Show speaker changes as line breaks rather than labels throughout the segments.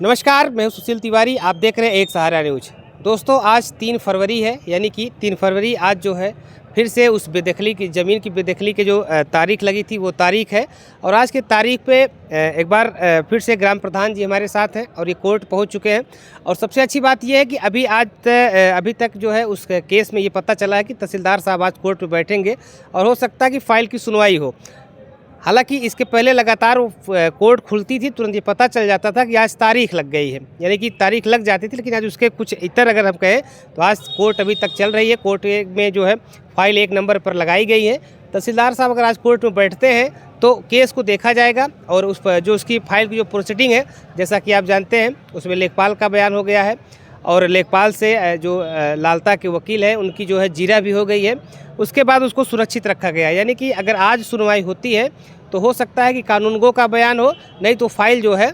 नमस्कार, मैं हूं सुशील तिवारी। आप देख रहे हैं एक सहारा न्यूज। दोस्तों, आज 3 फरवरी है, यानी कि 3 फरवरी आज जो है फिर से उस बेदखली की ज़मीन की बेदखली की जो तारीख लगी थी वो तारीख है। और आज की तारीख पे एक बार फिर से ग्राम प्रधान जी हमारे साथ हैं और ये कोर्ट पहुंच चुके हैं। और सबसे अच्छी बात ये है कि अभी तक जो है उस केस में ये पता चला है कि तहसीलदार साहब आज कोर्ट में बैठेंगे और हो सकता है कि फ़ाइल की सुनवाई हो। हालांकि इसके पहले लगातार वो कोर्ट खुलती थी, तुरंत ये पता चल जाता था कि आज तारीख लग गई है, यानी कि तारीख लग जाती थी। लेकिन आज उसके कुछ इतर अगर हम कहें तो आज कोर्ट अभी तक चल रही है। कोर्ट में जो है फाइल 1 नंबर पर लगाई गई है। तहसीलदार साहब अगर आज कोर्ट में बैठते हैं तो केस को देखा जाएगा और उस पर जो उसकी फाइल की जो प्रोसीडिंग है, जैसा कि आप जानते हैं, उसमें लेखपाल का बयान हो गया है और लेखपाल से जो लालता के वकील है उनकी जो है जीरा भी हो गई है। उसके बाद उसको सुरक्षित रखा गया है, यानी कि अगर आज सुनवाई होती है तो हो सकता है कि कानूनगो का बयान हो, नहीं तो फाइल जो है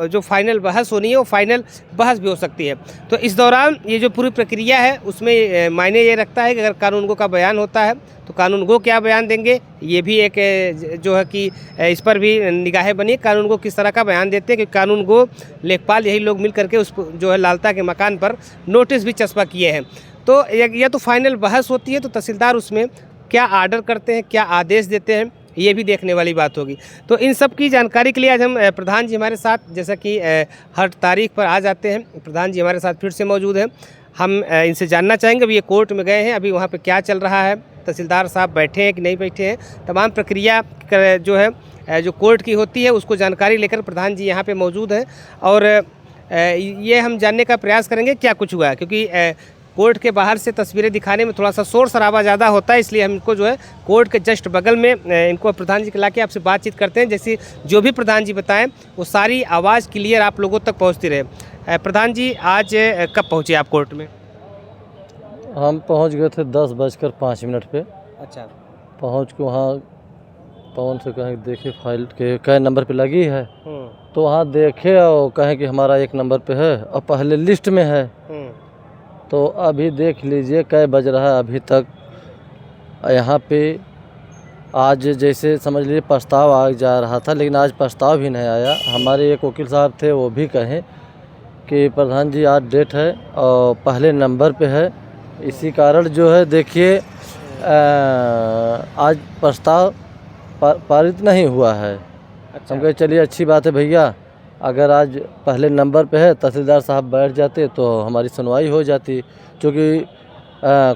जो फाइनल बहस होनी है वो फाइनल बहस भी हो सकती है। तो इस दौरान ये जो पूरी प्रक्रिया है उसमें मायने ये रखता है कि अगर कानूनगो का बयान होता है तो कानूनगो क्या बयान देंगे, ये भी एक जो है कि इस पर भी निगाहें बनी। कानूनगो किस तरह का बयान देते हैं, कि कानूनगो लेखपाल यही लोग मिल करके उस जो है लालता के मकान पर नोटिस भी चस्पा किए हैं। तो यह तो फाइनल बहस होती है, तो तहसीलदार उसमें क्या आर्डर करते हैं, क्या आदेश देते हैं, ये भी देखने वाली बात होगी। तो इन सब की जानकारी के लिए आज हम प्रधान जी हमारे साथ, जैसा कि हर तारीख पर आ जाते हैं, प्रधान जी हमारे साथ फिर से मौजूद हैं। हम इनसे जानना चाहेंगे अभी ये कोर्ट में गए हैं, अभी वहाँ पे क्या चल रहा है, तहसीलदार साहब बैठे हैं कि नहीं बैठे हैं, तमाम प्रक्रिया जो है जो कोर्ट की होती है उसको जानकारी लेकर प्रधान जी यहाँ पर मौजूद हैं। और ये हम जानने का प्रयास करेंगे क्या कुछ हुआ है, क्योंकि कोर्ट के बाहर से तस्वीरें दिखाने में थोड़ा सा शोर शराबा ज़्यादा होता है, इसलिए हम इनको जो है कोर्ट के जस्ट बगल में इनको प्रधान जी के ला के आपसे बातचीत करते हैं, जैसे जो भी प्रधान जी बताएं वो सारी आवाज़ क्लियर आप लोगों तक पहुंचती रहे। प्रधान जी, आज कब पहुंचे आप कोर्ट में?
हम पहुंच गए थे 10:05 पे।
अच्छा।
पहुंच के वहाँ पवन से कहें देखे फाइल के कै नंबर पे लगी है, तो वहाँ देखे और कहें कि हमारा 1 नंबर पे है और पहले लिस्ट में है। तो अभी देख लीजिए कै बज रहा है अभी तक यहाँ पे। आज जैसे समझ लीजिए प्रस्ताव आ जा रहा था, लेकिन आज प्रस्ताव भी नहीं आया। हमारे एक वकील साहब थे, वो भी कहें कि प्रधान जी आज डेट है और पहले नंबर पे है, इसी कारण जो है देखिए आज प्रस्ताव पारित नहीं हुआ है।
अच्छा।
हम कहे चलिए अच्छी बात है भैया, अगर आज पहले नंबर पे है तहसीलदार साहब बैठ जाते तो हमारी सुनवाई हो जाती, क्योंकि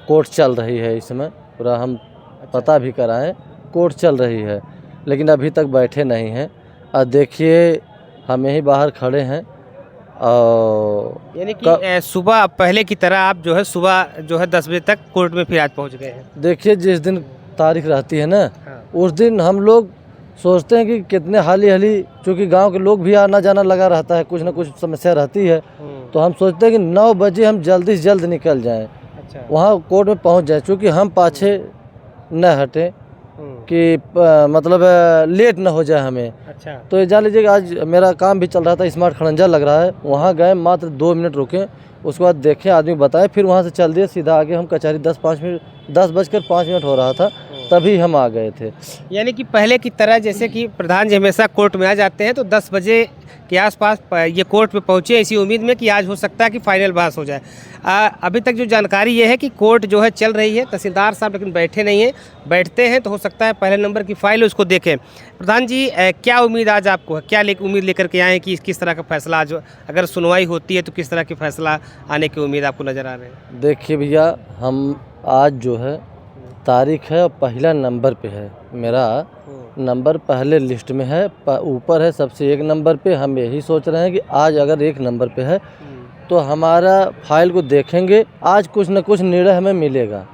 कोर्ट चल रही है इस समय, पूरा हम पता भी कराएं कोर्ट चल रही है, लेकिन अभी तक बैठे नहीं हैं। और देखिए हम यहीं बाहर खड़े हैं और
यानी कि सुबह पहले की तरह आप जो है सुबह जो है 10 बजे तक कोर्ट में फिर आज पहुँच गए हैं।
देखिए जिस दिन तारीख रहती है ना,
हाँ।
उस दिन हम लोग सोचते हैं कि कितने हाली चूँकि गांव के लोग भी आना जाना लगा रहता है, कुछ ना कुछ समस्या रहती है, तो हम सोचते हैं कि 9 बजे हम जल्दी से जल्द निकल जाएं,
अच्छा।
वहाँ कोर्ट में पहुँच जाएं, क्योंकि हम पाछे न हटें कि मतलब लेट ना हो जाए हमें।
अच्छा।
तो ये जान लीजिए कि आज मेरा काम भी चल रहा था, स्मार्ट खड़ंजा लग रहा है, वहाँ गए मात्र 2 मिनट रुके, उसके बाद देखें आदमी बताए, फिर वहाँ से चल दिए सीधा आगे हम कचहरी। 10:05 हो रहा था तभी हम आ गए थे।
यानी कि पहले की तरह जैसे कि प्रधान जी हमेशा कोर्ट में आ जाते हैं, तो 10 बजे के आसपास ये कोर्ट में पहुंचे इसी उम्मीद में कि आज हो सकता है कि फाइनल बहस हो जाए। अभी तक जो जानकारी ये है कि कोर्ट जो है चल रही है, तहसीलदार साहब लेकिन बैठे नहीं हैं। बैठते हैं तो हो सकता है पहले नंबर की फाइल उसको देखें। प्रधान जी, क्या उम्मीद आज आपको है, क्या उम्मीद लेकर के आए हैं कि किस तरह का फैसला आज अगर सुनवाई होती है तो किस तरह की फैसला आने की उम्मीद आपको नज़र आ रहे हैं?
देखिए भैया, हम आज जो है तारीख है और पहला नंबर पे है, मेरा नंबर पहले लिस्ट में है, ऊपर है सबसे 1 नंबर पे। हम यही सोच रहे हैं कि आज अगर 1 नंबर पे है तो हमारा फाइल को देखेंगे, आज कुछ न कुछ निर्णय हमें मिलेगा।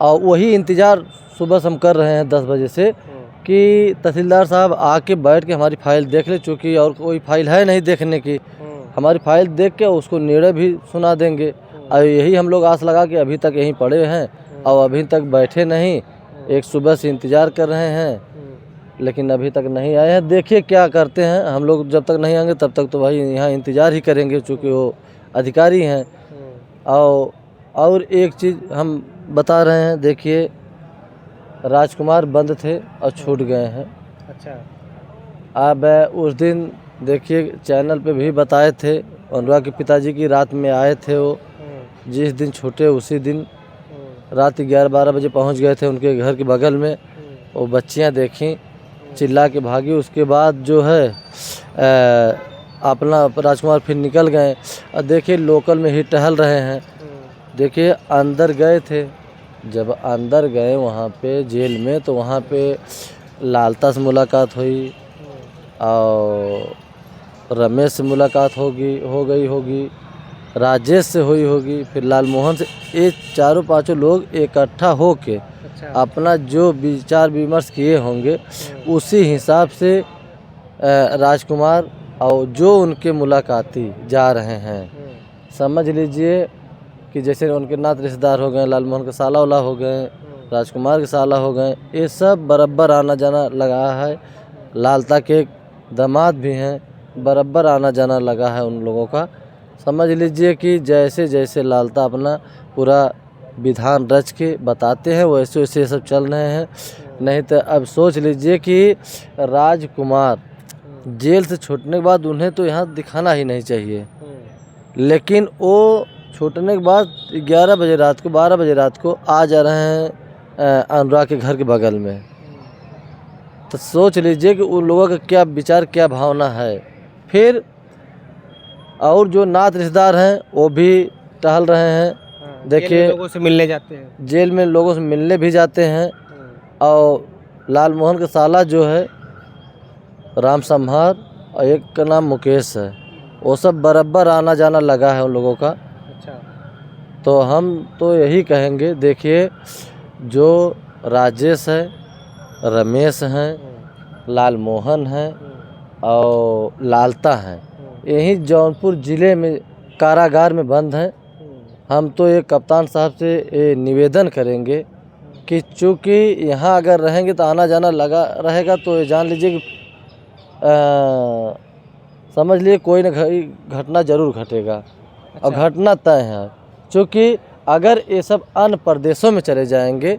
और वही इंतज़ार सुबह से हम कर रहे हैं 10 बजे से कि तहसीलदार साहब आके बैठ के हमारी फ़ाइल देख ले, चूँकि और कोई फ़ाइल है नहीं देखने की। हमारी फ़ाइल देख के उसको निर्णय भी सुना देंगे। और यही हम लोग आस लगा के अभी तक यहीं पड़े हैं और अभी तक बैठे नहीं, एक सुबह से इंतज़ार कर रहे हैं, लेकिन अभी तक नहीं आए हैं। देखिए क्या करते हैं, हम लोग जब तक नहीं आएंगे तब तक तो भाई यहाँ इंतज़ार ही करेंगे, चूँकि वो अधिकारी हैं। और एक चीज़ हम बता रहे हैं, देखिए राजकुमार बंद थे और छूट गए हैं।
अच्छा।
अब उस दिन देखिए चैनल पे भी बताए थे, अनुराग के पिताजी की रात में आए थे वो, जिस दिन छूटे उसी दिन रात 11-12 बजे पहुंच गए थे उनके घर के बगल में। वो बच्चियां देखी, चिल्ला के भागी। उसके बाद जो है अपना राजकुमार फिर निकल गए। और देखिए लोकल में ही टहल रहे हैं। देखिए अंदर गए थे, जब अंदर गए वहाँ पे जेल में, तो वहाँ पे लालता से मुलाकात हुई और रमेश से मुलाकात हो गई होगी, राजेश से हुई होगी, फिर लालमोहन से। ये चारों पांचों लोग इकट्ठा होके अपना जो विचार विमर्श किए होंगे उसी हिसाब से राजकुमार और जो उनके मुलाकाती जा रहे हैं। समझ लीजिए कि जैसे उनके नात रिश्तेदार हो गए, लालमोहन के साला वाला हो गए, राजकुमार के साला हो गए, ये सब बराबर आना जाना लगा है। लालता के दामाद भी हैं, बराबर आना जाना लगा है उन लोगों का। समझ लीजिए कि जैसे जैसे लालता अपना पूरा विधान रच के बताते हैं वैसे वैसे सब चल रहे हैं। नहीं तो अब सोच लीजिए कि राजकुमार जेल से छूटने के बाद उन्हें तो यहाँ दिखाना ही नहीं चाहिए, लेकिन वो छूटने के बाद 11 बजे रात को 12 बजे रात को आ जा रहे हैं अनुराग के घर के बगल में। तो सोच लीजिए कि उन लोगों का क्या विचार क्या भावना है। फिर और जो नात रिश्तेदार हैं वो भी टहल रहे हैं। देखिए
लोगों से मिलने जाते हैं,
जेल में लोगों से मिलने भी जाते हैं। और लालमोहन का साला जो है राम संहार और एक का नाम मुकेश है, वो सब बराबर आना जाना लगा है उन लोगों का।
अच्छा।
तो हम तो यही कहेंगे, देखिए जो राजेश है, रमेश हैं, लालमोहन हैं और लालता हैं, यही जौनपुर ज़िले में कारागार में बंद हैं। हम तो ये कप्तान साहब से ये निवेदन करेंगे कि चूँकि यहाँ अगर रहेंगे तो आना जाना लगा रहेगा, तो ये जान लीजिए कि समझ लिए कोई न कोई घटना ज़रूर घटेगा।
अच्छा।
और घटना तय है, चूँकि अगर ये सब अन्य प्रदेशों में चले जाएंगे,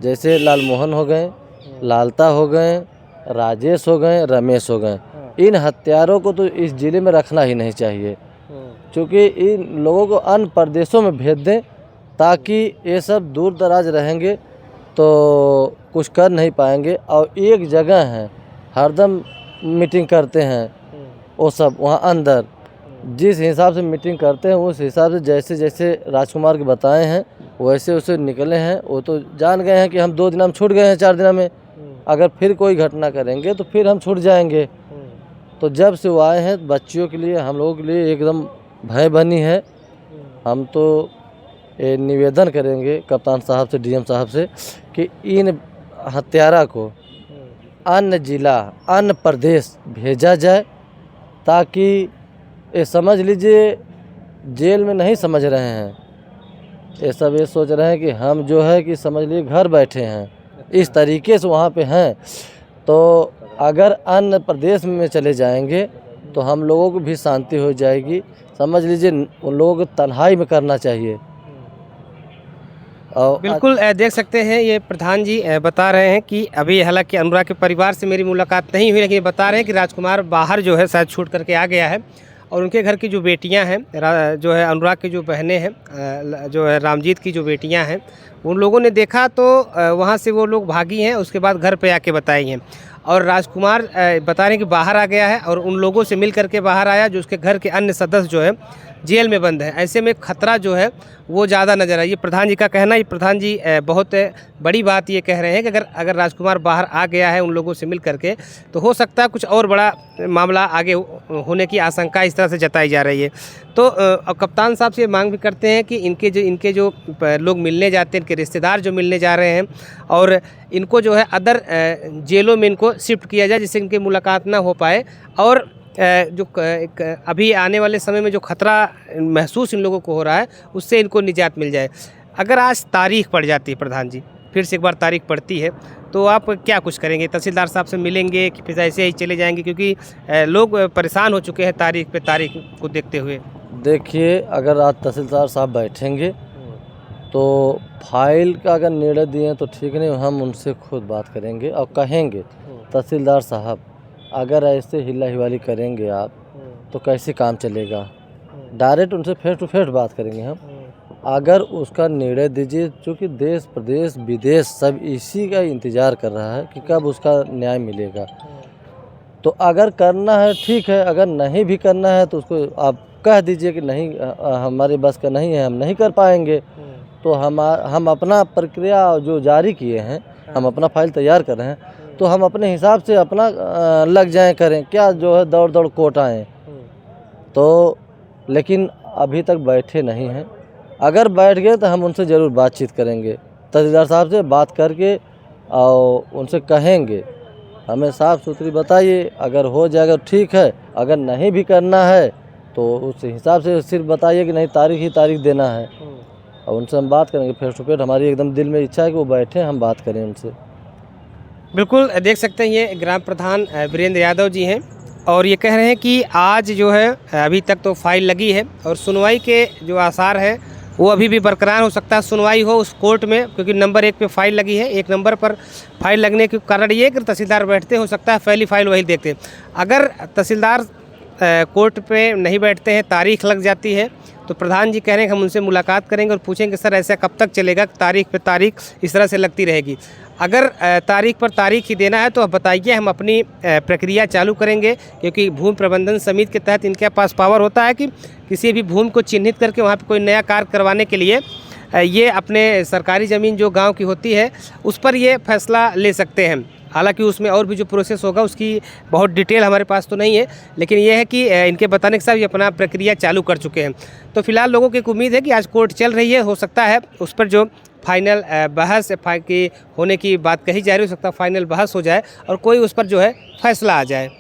जैसे लालमोहन हो गए, लालता हो गए, राजेश हो गए, रमेश हो गए, इन हत्यारों को तो इस ज़िले में रखना ही नहीं चाहिए। क्योंकि इन लोगों को अन्य प्रदेशों में भेज दें, ताकि ये सब दूर दराज रहेंगे तो कुछ कर नहीं पाएंगे। और एक जगह है हरदम मीटिंग करते हैं वो सब वहाँ अंदर, जिस हिसाब से मीटिंग करते हैं उस हिसाब से जैसे जैसे राजकुमार के बताए हैं वैसे वैसे निकले हैं। वो तो जान गए हैं कि हम 2 दिन में छूट गए हैं, 4 दिन में अगर फिर कोई घटना करेंगे तो फिर हम छूट जाएंगे। तो जब से वो आए हैं बच्चियों के लिए, हम लोगों के लिए एकदम भय बनी है। हम तो ये निवेदन करेंगे कप्तान साहब से, डीएम साहब से, कि इन हत्यारा को अन्य जिला, अन्य प्रदेश भेजा जाए, ताकि ये समझ लीजिए जेल में नहीं समझ रहे हैं, ये सब ये सोच रहे हैं कि हम जो है कि समझ लीजिए घर बैठे हैं, इस तरीके से वहाँ पे हैं। तो अगर अन्य प्रदेश में चले जाएंगे तो हम लोगों को भी शांति हो जाएगी। समझ लीजिए उन लोगों को तन्हाई में करना चाहिए। और
बिल्कुल देख सकते हैं ये प्रधान जी बता रहे हैं कि अभी हालांकि अनुराग के परिवार से मेरी मुलाकात नहीं हुई, लेकिन ये बता रहे हैं कि राजकुमार बाहर जो है शायद छूट करके आ गया है। और उनके घर की जो बेटियां हैं, जो है अनुराग की जो बहनें हैं, जो है रामजीत की जो बेटियां हैं, उन लोगों ने देखा तो वहाँ से वो लोग भागी हैं। उसके बाद घर पे आके बताई हैं। और राजकुमार बता रहे हैं कि बाहर आ गया है और उन लोगों से मिल करके बाहर आया जो उसके घर के अन्य सदस्य जो है जेल में बंद है। ऐसे में खतरा जो है वो ज़्यादा नज़र आई। ये प्रधान जी का कहना है। ये प्रधान जी बहुत बड़ी बात ये कह रहे हैं कि अगर राजकुमार बाहर आ गया है उन लोगों से मिल करके, तो हो सकता है कुछ और बड़ा मामला आगे होने की आशंका इस तरह से जताई जा रही है। तो कप्तान साहब से मांग भी करते हैं कि इनके जो लोग मिलने जाते हैं, इनके रिश्तेदार जो मिलने जा रहे हैं, और इनको जो है अदर जेलों में इनको शिफ्ट किया जाए, जिससे इनकी मुलाकात ना हो पाए। और जो अभी आने वाले समय में जो खतरा महसूस इन लोगों को हो रहा है उससे इनको निजात मिल जाए। अगर आज तारीख पड़ जाती है प्रधान जी, फिर से एक बार तारीख पड़ती है, तो आप क्या कुछ करेंगे? तहसीलदार साहब से मिलेंगे कि फिर ऐसे ही चले जाएंगे? क्योंकि लोग परेशान हो चुके हैं तारीख पे तारीख को देखते हुए।
देखिए अगर आज तहसीलदार साहब बैठेंगे तो फाइल का अगर निर्णय दिए तो ठीक नहीं, हम उनसे खुद बात करेंगे और कहेंगे तहसीलदार साहब अगर ऐसे हिला हिवाली करेंगे आप तो कैसे काम चलेगा। डायरेक्ट उनसे फेस टू फेस बात करेंगे हम। अगर उसका निर्णय दीजिए, क्योंकि देश प्रदेश विदेश सब इसी का इंतज़ार कर रहा है कि कब उसका न्याय मिलेगा। तो अगर करना है ठीक है, अगर नहीं भी करना है तो उसको आप कह दीजिए कि नहीं हमारे बस का नहीं है, हम नहीं कर पाएंगे। तो हम अपना प्रक्रिया जो जारी किए हैं, हम अपना फाइल तैयार कर रहे हैं, तो हम अपने हिसाब से अपना लग जाएं करें, क्या जो है दौड़ दौड़ कोर्ट आएँ। तो लेकिन अभी तक बैठे नहीं हैं। अगर बैठ गए तो हम उनसे ज़रूर बातचीत करेंगे, तहसीलदार साहब से बात करके और उनसे कहेंगे हमें साफ़ सुथरी बताइए। अगर हो जाएगा ठीक है, अगर नहीं भी करना है तो उस हिसाब से सिर्फ बताइए कि नहीं तारीख ही तारीख देना है, और उनसे हम बात करेंगे फेस टू फेस। हमारी एकदम दिल में इच्छा है कि वो बैठे, हम बात करें उनसे।
बिल्कुल देख सकते हैं ये ग्राम प्रधान वीरेंद्र यादव जी हैं और ये कह रहे हैं कि आज जो है अभी तक तो फाइल लगी है और सुनवाई के जो आसार है वो अभी भी बरकरार हो सकता है। सुनवाई हो उस कोर्ट में, क्योंकि नंबर 1 पे फाइल लगी है। 1 नंबर पर फाइल लगने के कारण ये कि तहसीलदार बैठते, हो सकता है पहली फाइल वही देखते हैं। अगर तहसीलदार कोर्ट पे नहीं बैठते हैं, तारीख लग जाती है, तो प्रधान जी कह रहे हैं कि हम उनसे मुलाकात करेंगे और पूछेंगे सर ऐसा कब तक चलेगा, तारीख पे तारीख इस तरह से लगती रहेगी। अगर तारीख पर तारीख ही देना है तो आप बताइए, हम अपनी प्रक्रिया चालू करेंगे, क्योंकि भूमि प्रबंधन समिति के तहत इनके पास पावर होता है कि किसी भी भूमि को चिन्हित करके वहाँ पे कोई नया कार्य करवाने के लिए ये अपने सरकारी ज़मीन जो गांव की होती है उस पर ये फैसला ले सकते हैं। हालांकि उसमें और भी जो प्रोसेस होगा उसकी बहुत डिटेल हमारे पास तो नहीं है, लेकिन ये है कि इनके बताने के साथ ये अपना प्रक्रिया चालू कर चुके हैं। तो फिलहाल लोगों की एक उम्मीद है कि आज कोर्ट चल रही है, हो सकता है उस पर जो फाइनल बहस की होने की बात कही जा रही, हो सकता है फाइनल बहस हो जाए और कोई उस पर जो है फैसला आ जाए।